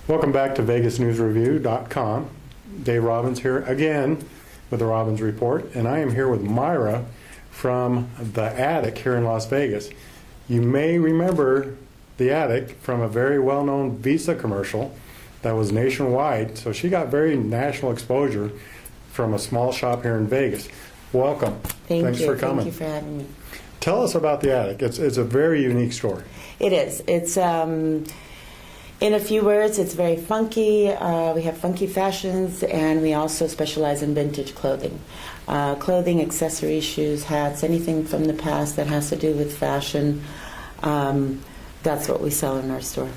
Welcome back to VegasNewsReview.com. Dave Robbins here again with the Robbins Report, and I am here with Myra from the Attic here in Las Vegas. You may remember the Attic from a very well-known Visa commercial that was nationwide, so she got very national exposure from a small shop here in Vegas. Welcome. Thanks for coming. Thank you for having me. Tell us about the Attic. It's a very unique store. It is. It's in a few words, it's very funky. We have funky fashions, and we also specialize in vintage clothing. Clothing, accessories, shoes, hats, anything from the past that has to do with fashion. That's what we sell in our store.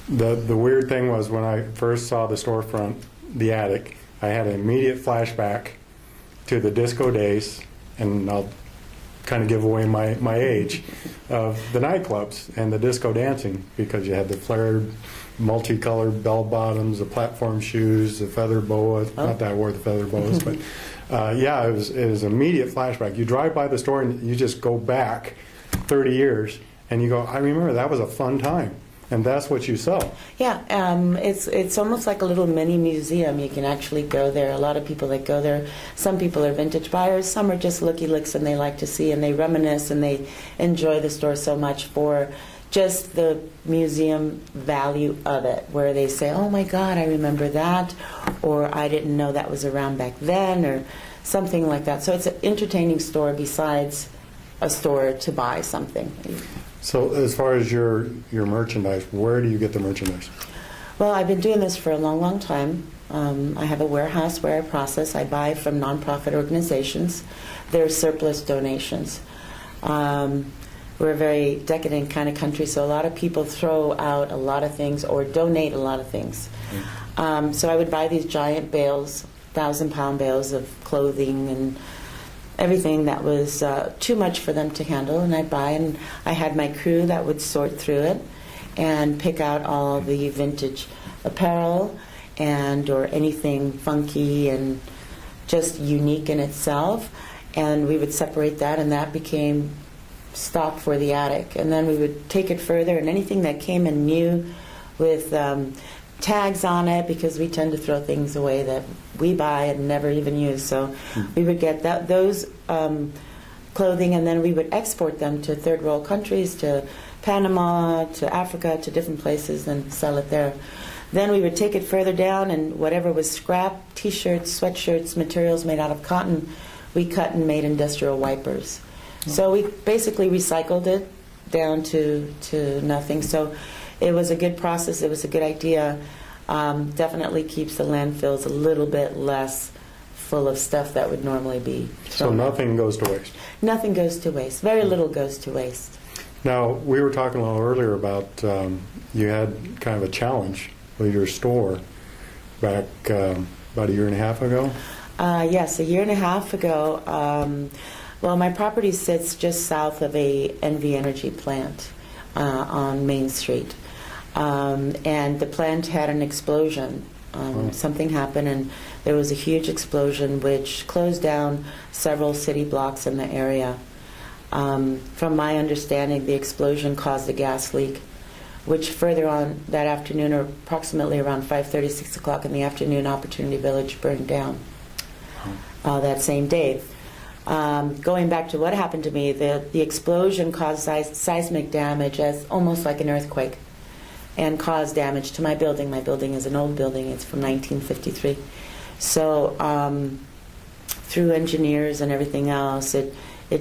The weird thing was when I first saw the storefront, the Attic, I had an immediate flashback to the disco days, and I'll kind of give away my age, of the nightclubs and the disco dancing, because you had the flared, multicolored bell bottoms, the platform shoes, the feather boa. Oh. Not that I wore the feather boas, but yeah, it was immediate flashback. You drive by the store and you just go back 30 years, and you go, I remember that was a fun time. And that's what you sell. Yeah, it's almost like a little mini museum. You can actually go there. A lot of people that go there, some people are vintage buyers, some are just looky-looks, and they like to see and they reminisce and they enjoy the store so much for just the museum value of it, where they say, oh my God, I remember that, or I didn't know that was around back then, or something like that. So it's an entertaining store besides a store to buy something. So as far as your merchandise, where do you get the merchandise? Well, I've been doing this for a long, long time. I have a warehouse where I process. I buy from nonprofit organizations. They're surplus donations. We're a very decadent kind of country, so a lot of people throw out a lot of things or donate a lot of things. So I would buy these giant bales, 1,000-pound bales of clothing and everything that was too much for them to handle, and I'd buy, and I had my crew that would sort through it and pick out all the vintage apparel or anything funky and just unique in itself, and we would separate that, and that became stock for the Attic. And then we would take it further, and anything that came in new with tags on it, because we tend to throw things away that we buy and never even use. So we would get those clothing, and then we would export them to third world countries, to Panama, to Africa, to different places, and sell it there. Then we would take it further down, and whatever was scrap, t-shirts, sweatshirts, materials made out of cotton, we cut and made industrial wipers. So we basically recycled it down to nothing. So it was a good process. It was a good idea. Definitely keeps the landfills a little bit less full of stuff that would normally be thrown. So nothing goes to waste? Nothing goes to waste. Very little goes to waste. Now, we were talking a little earlier about you had kind of a challenge with your store back about a year and a half ago? Yes, a year and a half ago. Well, my property sits just south of a NV Energy plant on Main Street. And the plant had an explosion. Something happened, and there was a huge explosion which closed down several city blocks in the area. From my understanding, the explosion caused a gas leak, which further on that afternoon, or approximately around 5:30, 6 o'clock in the afternoon, Opportunity Village burned down that same day. Going back to what happened to me, the explosion caused seismic damage, as almost like an earthquake, and caused damage to my building. My building is an old building. It's from 1953. So through engineers and everything else, it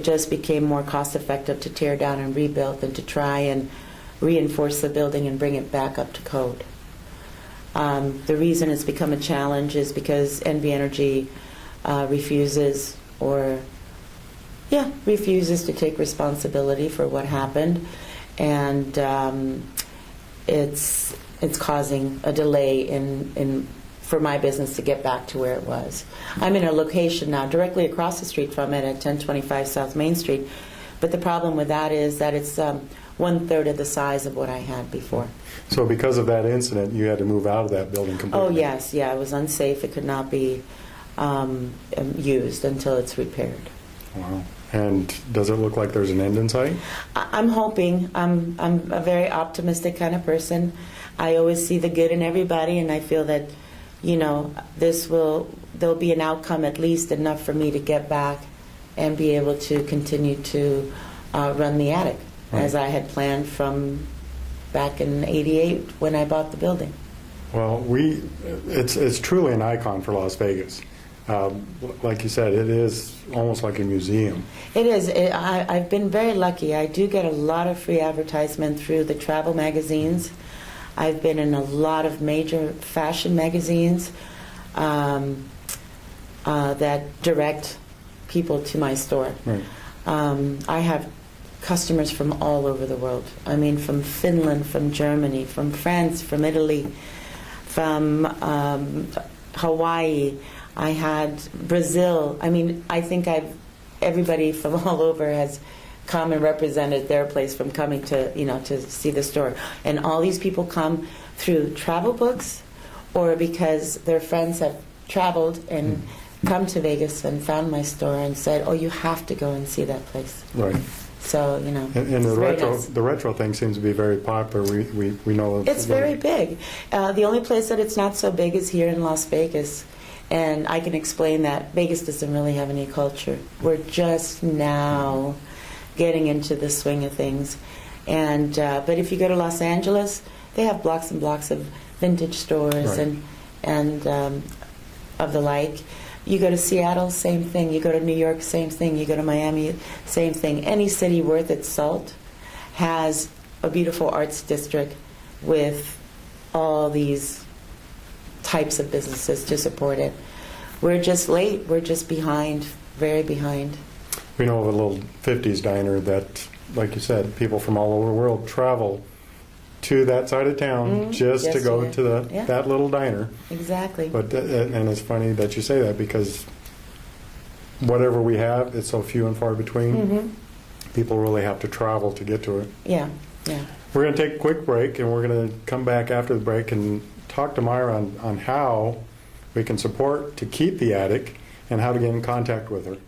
just became more cost effective to tear down and rebuild than to try and reinforce the building and bring it back up to code. The reason it's become a challenge is because NV Energy refuses to take responsibility for what happened, and it's causing a delay for my business to get back to where it was. I'm in a location now directly across the street from it at 1025 South Main Street, but the problem with that is that it's 1/3 of the size of what I had before. So because of that incident, you had to move out of that building completely? Oh yes, yeah, it was unsafe. It could not be used until it's repaired. Wow. And does it look like there's an end in sight? I'm hoping. I'm a very optimistic kind of person. I always see the good in everybody, and I feel that, there'll be an outcome, at least enough for me to get back and be able to continue to run the attic as I had planned from back in '88 when I bought the building. Well, it's truly an icon for Las Vegas. Like you said, it is almost like a museum. It is. I've been very lucky. I do get a lot of free advertisement through the travel magazines. I've been in a lot of major fashion magazines that direct people to my store. Right. I have customers from all over the world. I mean, from Finland, from Germany, from France, from Italy, from Hawaii. I had Brazil. I mean, I think everybody from all over has come and represented their place from coming to, to see the store. And all these people come through travel books or because their friends have traveled and come to Vegas and found my store and said, oh, you have to go and see that place. Right. So, And the retro thing seems to be very popular. We know it's very big. The only place that it's not so big is here in Las Vegas. And I can explain that Vegas doesn't really have any culture. We're just now getting into the swing of things. And but if you go to Los Angeles, they have blocks and blocks of vintage stores and of the like. You go to Seattle, same thing. You go to New York, same thing. You go to Miami, same thing. Any city worth its salt has a beautiful arts district with all these types of businesses to support it. We're just late. We're just behind, very behind. We know of a little 50s diner that, like you said, people from all over the world travel to that side of town just to go to that little diner. Exactly. But and it's funny that you say that because whatever we have, it's so few and far between. People really have to travel to get to it. Yeah. We're going to take a quick break, and we're going to come back after the break and talk to Myra on how we can support to keep the attic and how to get in contact with her.